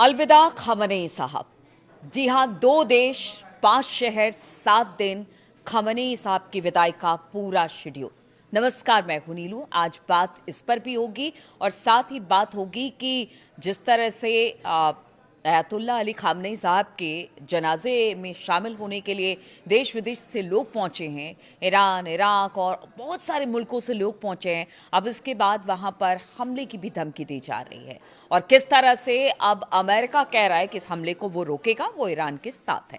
अलविदा खमनेई साहब। जी हां, 2 देश 5 शहर 7 दिन, खमनेई साहब की विदाई का पूरा शेड्यूल। नमस्कार, मैं हूं नीलू। आज बात इस पर भी होगी और साथ ही बात होगी कि जिस तरह से अयातुल्ला अली खामनेई साहब के जनाजे में शामिल होने के लिए देश विदेश से लोग पहुंचे हैं। ईरान, इराक और बहुत सारे मुल्कों से लोग पहुंचे हैं। अब इसके बाद वहां पर हमले की भी धमकी दी जा रही है और किस तरह से अब अमेरिका कह रहा है कि इस हमले को वो रोकेगा, वो ईरान के साथ है।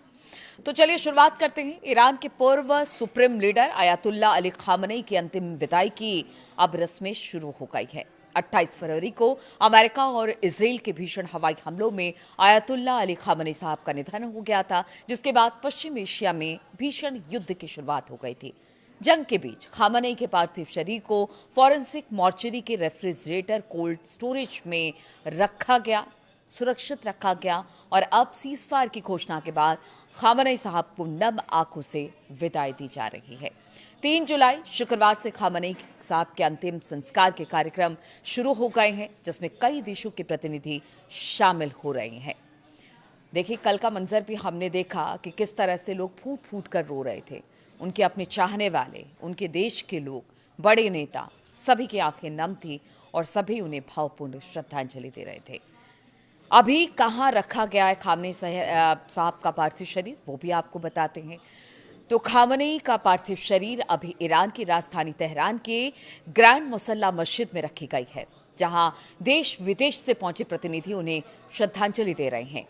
तो चलिए शुरुआत करते हैं। ईरान के पूर्व supreme leader Ayatollah Ali Khamenei की अंतिम विदाई की अब रस्में शुरू हो गई है। 28 फरवरी को अमेरिका और इजराइल के भीषण हवाई हमलों में अयातुल्ला अली खामनेई साहब का निधन हो गया था, जिसके बाद पश्चिम एशिया में भीषण युद्ध की शुरुआत हो गई थी। जंग के बीच खामनेई के पार्थिव शरीर को फॉरेंसिक मॉर्चरी के रेफ्रिजरेटर कोल्ड स्टोरेज में रखा गया, सुरक्षित रखा गया और अब सीजफायर की घोषणा के बाद खामनेई साहब को नम आंखों से विदाई दी जा रही है। 3 जुलाई शुक्रवार से खामनेई साहब के अंतिम संस्कार के कार्यक्रम शुरू हो गए हैं, जिसमें कई देशों के प्रतिनिधि शामिल हो रहे हैं। देखिए, कल का मंजर भी हमने देखा कि किस तरह से लोग फूट फूट कर रो रहे थे। उनके अपने चाहने वाले, उनके देश के लोग, बड़े नेता, सभी की आंखें नम थी और सभी उन्हें भावपूर्ण श्रद्धांजलि दे रहे थे। अभी कहाँ रखा गया है खामनेई साहब का पार्थिव शरीर, वो भी आपको बताते हैं। तो खामनेई का पार्थिव शरीर अभी ईरान की राजधानी तेहरान के ग्रैंड मुसल्ला मस्जिद में रखी गई है, जहां देश विदेश से पहुंचे प्रतिनिधि उन्हें श्रद्धांजलि दे रहे हैं।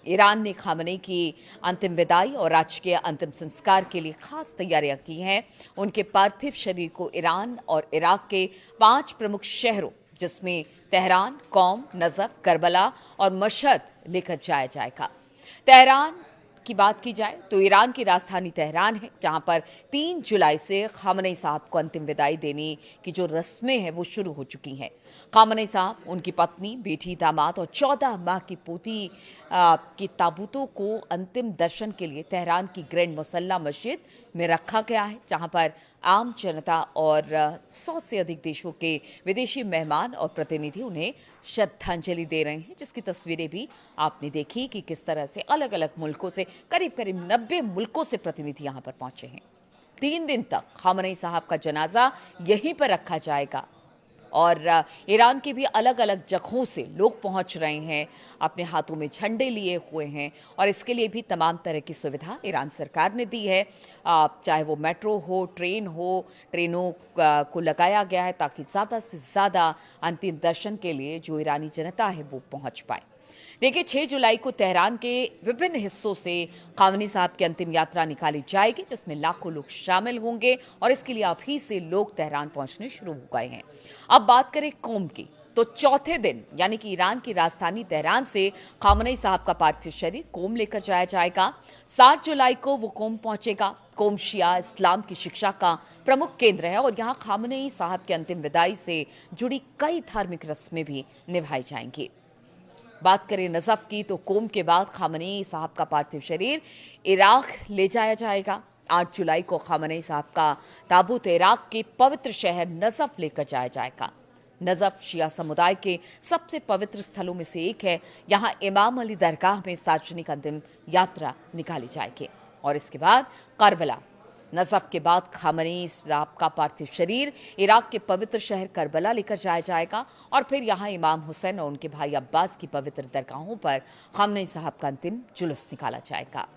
ईरान ने खामनेई की अंतिम विदाई और राजकीय अंतिम संस्कार के लिए खास तैयारियां की हैं। उनके पार्थिव शरीर को ईरान और इराक के 5 प्रमुख शहरों, जिसमें तेहरान, कौम, नजफ, करबला और मशहद लेकर जाया जाएगा। तेहरान की बात की जाए तो ईरान की राजधानी तेहरान है, जहां पर 3 जुलाई से खामनेई साहब को अंतिम विदाई देने की जो रस्में हैं वो शुरू हो चुकी हैं। खामनेई साहब, उनकी पत्नी, बेटी, दामाद और 14 माह की पोती की ताबूतों को अंतिम दर्शन के लिए तेहरान की ग्रैंड मुसल्ला मस्जिद में रखा गया है, जहां पर आम जनता और 100 से अधिक देशों के विदेशी मेहमान और प्रतिनिधि उन्हें श्रद्धांजलि दे रहे हैं, जिसकी तस्वीरें भी आपने देखी कि किस तरह से अलग अलग मुल्कों से करीब 90 मुल्कों से प्रतिनिधि यहां पर पहुंचे हैं। 3 दिन तक खामनेई साहब का जनाजा यहीं पर रखा जाएगा और ईरान के भी अलग अलग जगहों से लोग पहुंच रहे हैं, अपने हाथों में झंडे लिए हुए हैं और इसके लिए भी तमाम तरह की सुविधा ईरान सरकार ने दी है। चाहे वो मेट्रो हो, ट्रेन हो, ट्रेनों को लगाया गया है ताकि ज़्यादा से ज़्यादा अंतिम दर्शन के लिए जो ईरानी जनता है वो पहुंच पाए। देखिए, 6 जुलाई को तेहरान के विभिन्न हिस्सों से खामनेई साहब की अंतिम यात्रा निकाली जाएगी, जिसमें लाखों लोग शामिल होंगे और इसके लिए अभी से लोग तेहरान पहुंचने शुरू हो गए हैं। अब बात करें कोम की, तो चौथे दिन यानी कि ईरान की राजधानी तेहरान से खामनेई साहब का पार्थिव शरीर कोम लेकर जाया जाएगा। 7 जुलाई को वो कोम पहुंचेगा। कोम शिया इस्लाम की शिक्षा का प्रमुख केंद्र है और यहाँ खामनेई साहब की अंतिम विदाई से जुड़ी कई धार्मिक रस्में भी निभाई जाएंगी। बात करें नजफ की, तो कोम के बाद खामनेई साहब का पार्थिव शरीर इराक ले जाया जाएगा। 8 जुलाई को खामनेई साहब का ताबूत इराक के पवित्र शहर नजफ लेकर जाया जाएगा। नजफ शिया समुदाय के सबसे पवित्र स्थलों में से एक है। यहाँ इमाम अली दरगाह में सार्वजनिक अंतिम यात्रा निकाली जाएगी और इसके बाद करबला। नजफ के बाद खामनेई साहब का पार्थिव शरीर इराक के पवित्र शहर करबला लेकर जाया जाएगा और फिर यहाँ इमाम हुसैन और उनके भाई अब्बास की पवित्र दरगाहों पर खामनेई साहब का अंतिम जुलूस निकाला जाएगा।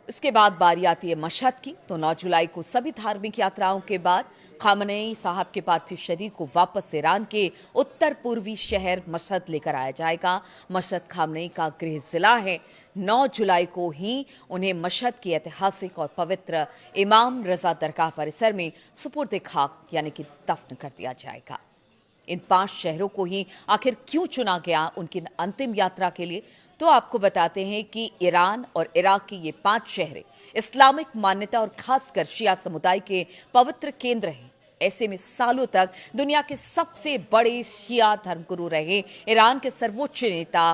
इसके बाद बारी आती है मशहद की, तो 9 जुलाई को सभी धार्मिक यात्राओं के बाद खामनेई साहब के पार्थिव शरीर को वापस ईरान के उत्तर पूर्वी शहर मशहद लेकर आया जाएगा। मशहद खामनेई का गृह जिला है। 9 जुलाई को ही उन्हें मशहद की ऐतिहासिक और पवित्र इमाम रजा दरगाह परिसर में सुपुर्द खाक यानी कि दफन कर दिया जाएगा। इन 5 शहरों को ही आखिर क्यों चुना गया उनकी अंतिम यात्रा के लिए, तो आपको बताते हैं कि ईरान और इराक के ये 5 शहर इस्लामिक मान्यता और खासकर शिया समुदाय के पवित्र केंद्र हैं। ऐसे में सालों तक दुनिया के सबसे बड़े शिया धर्मगुरु रहे ईरान के सर्वोच्च नेता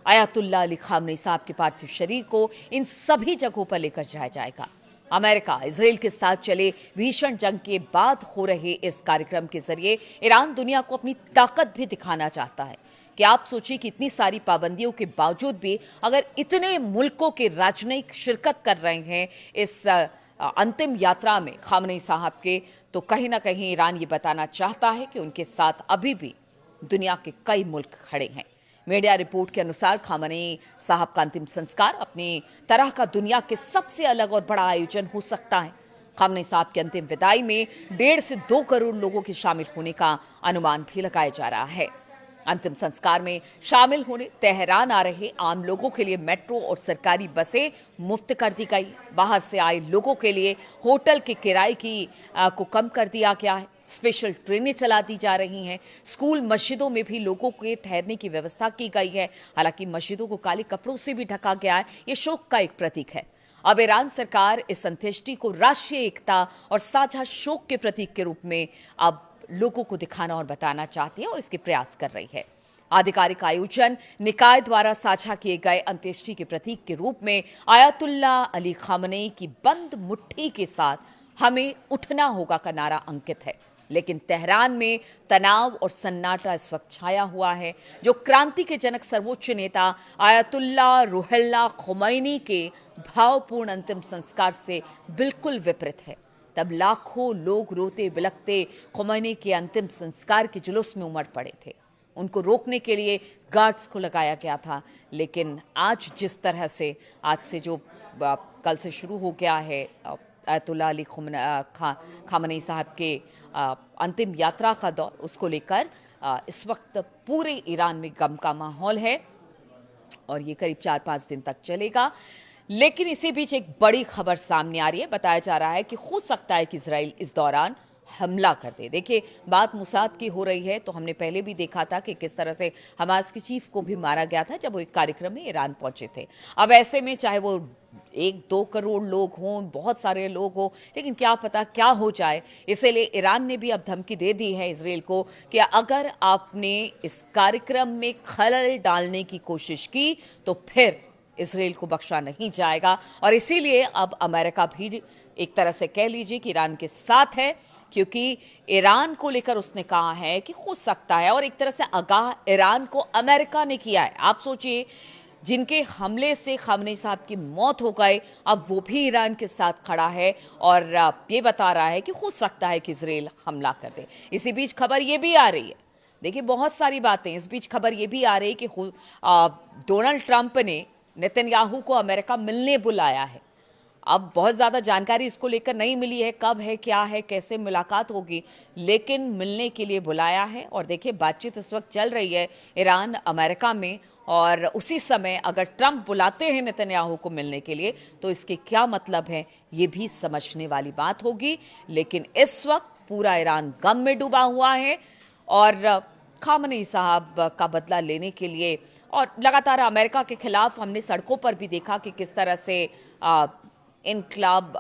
अयातुल्ला अली खामनेई साहब के पार्थिव शरीर को इन सभी जगहों पर लेकर जाया जाएगा। अमेरिका इजराइल के साथ चले भीषण जंग के बाद हो रहे इस कार्यक्रम के जरिए ईरान दुनिया को अपनी ताकत भी दिखाना चाहता है कि आप सोचिए कि इतनी सारी पाबंदियों के बावजूद भी अगर इतने मुल्कों के राजनयिक शिरकत कर रहे हैं इस अंतिम यात्रा में खामनेई साहब के, तो कहीं ना कहीं ईरान ये बताना चाहता है कि उनके साथ अभी भी दुनिया के कई मुल्क खड़े हैं। मीडिया रिपोर्ट के अनुसार खामनेई साहब का अंतिम संस्कार अपनी तरह का दुनिया के सबसे अलग और बड़ा आयोजन हो सकता है। खामनेई साहब की अंतिम विदाई में 1.5 से 2 करोड़ लोगों के शामिल होने का अनुमान भी लगाया जा रहा है। अंतिम संस्कार में शामिल होने तेहरान आ रहे आम लोगों के लिए मेट्रो और सरकारी बसें मुफ्त कर दी गई। बाहर से आए लोगों के लिए होटल के किराए को कम कर दिया गया है। स्पेशल ट्रेनें चला दी जा रही हैं। स्कूल मस्जिदों में भी लोगों के ठहरने की व्यवस्था की गई है। हालांकि मस्जिदों को काले कपड़ों से भी ढका गया है। ये शोक का एक प्रतीक है। अब ईरान सरकार इस अंत्येष्टि को राष्ट्रीय एकता और साझा शोक के प्रतीक के रूप में अब लोगों को दिखाना और बताना चाहती है और इसके प्रयास कर रही है। आधिकारिक आयोजन निकाय द्वारा साझा किए गए अंत्येष्टि के प्रतीक के रूप में आयतुल्ला अली खामनेई की बंद मुट्ठी के साथ हमें उठना होगा का नारा अंकित है। लेकिन तेहरान में तनाव और सन्नाटा इस वक्त छाया हुआ है, जो क्रांति के जनक सर्वोच्च नेता आयतुल्ला रुहुल्लाह खुमैनी के भावपूर्ण अंतिम संस्कार से बिल्कुल विपरीत है। तब लाखों लोग रोते बिलखते खुमैनी के अंतिम संस्कार के जुलूस में उमड़ पड़े थे। उनको रोकने के लिए गार्ड्स को लगाया गया था। लेकिन आज जिस तरह से आज से जो कल से शुरू हो गया है आयतुल्ला अली खामनेई साहब के अंतिम यात्रा का दौर, उसको लेकर इस वक्त पूरे ईरान में गम का माहौल है और ये करीब 4-5 दिन तक चलेगा। लेकिन इसी बीच एक बड़ी खबर सामने आ रही है। बताया जा रहा है कि हो सकता है कि इजराइल इस दौरान हमला कर दे। देखिए, बात मुसाद की हो रही है तो हमने पहले भी देखा था कि किस तरह से हमास के चीफ को भी मारा गया था जब वो एक कार्यक्रम में ईरान पहुंचे थे। अब ऐसे में चाहे वो 1-2 करोड़ लोग हों, बहुत सारे लोग हों, लेकिन क्या पता क्या हो जाए। इसीलिए ईरान ने भी अब धमकी दे दी है इजराइल को कि अगर आपने इस कार्यक्रम में खलल डालने की कोशिश की तो फिर इजराइल को बख्शा नहीं जाएगा। और इसीलिए अब अमेरिका भी एक तरह से कह लीजिए कि ईरान के साथ है, क्योंकि ईरान को लेकर उसने कहा है कि हो सकता है, और एक तरह से आगाह ईरान को अमेरिका ने किया है। आप सोचिए, जिनके हमले से खामनेई साहब की मौत हो गई, अब वो भी ईरान के साथ खड़ा है और ये बता रहा है कि हो सकता है कि इजराइल हमला कर दे। इसी बीच खबर ये भी आ रही है, देखिए बहुत सारी बातें, इस बीच खबर ये भी आ रही है कि डोनाल्ड ट्रंप ने नेतन्याहू को अमेरिका मिलने बुलाया है। अब बहुत ज़्यादा जानकारी इसको लेकर नहीं मिली है, कब है, क्या है, कैसे मुलाकात होगी, लेकिन मिलने के लिए बुलाया है। और देखिए, बातचीत इस वक्त चल रही है ईरान अमेरिका में, और उसी समय अगर ट्रंप बुलाते हैं नेतन्याहू को मिलने के लिए तो इसके क्या मतलब है, ये भी समझने वाली बात होगी। लेकिन इस वक्त पूरा ईरान गम में डूबा हुआ है और खामनेई साहब का बदला लेने के लिए, और लगातार अमेरिका के खिलाफ हमने सड़कों पर भी देखा कि किस तरह से इनकलाब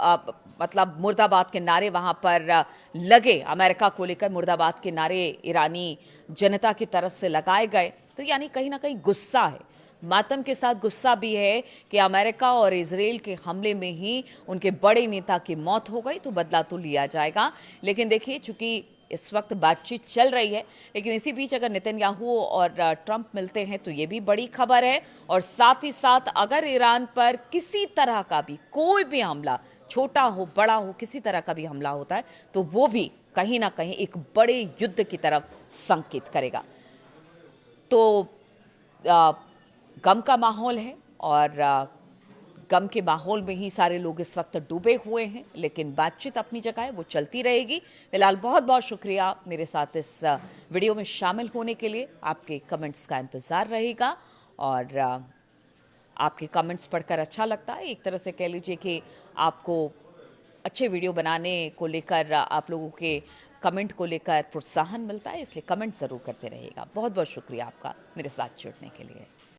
मतलब मुर्दाबाद के नारे वहां पर लगे, अमेरिका को लेकर मुर्दाबाद के नारे ईरानी जनता की तरफ से लगाए गए। तो यानी कहीं ना कहीं गुस्सा है, मातम के साथ गुस्सा भी है कि अमेरिका और इजराइल के हमले में ही उनके बड़े नेता की मौत हो गई, तो बदला तो लिया जाएगा। लेकिन देखिए, चूंकि इस वक्त बातचीत चल रही है, लेकिन इसी बीच अगर नेतन्याहू और ट्रंप मिलते हैं तो ये भी बड़ी खबर है। और साथ ही साथ अगर ईरान पर किसी तरह का भी कोई भी हमला, छोटा हो बड़ा हो, किसी तरह का भी हमला होता है तो वो भी कहीं ना कहीं एक बड़े युद्ध की तरफ संकेत करेगा। तो गम का माहौल है और गम के माहौल में ही सारे लोग इस वक्त डूबे हुए हैं, लेकिन बातचीत अपनी जगह है, वो चलती रहेगी। फिलहाल बहुत बहुत शुक्रिया मेरे साथ इस वीडियो में शामिल होने के लिए। आपके कमेंट्स का इंतज़ार रहेगा और आपके कमेंट्स पढ़कर अच्छा लगता है। एक तरह से कह लीजिए कि आपको अच्छे वीडियो बनाने को लेकर, आप लोगों के कमेंट को लेकर प्रोत्साहन मिलता है, इसलिए कमेंट ज़रूर करते रहिएगा। बहुत बहुत शुक्रिया आपका मेरे साथ जुड़ने के लिए।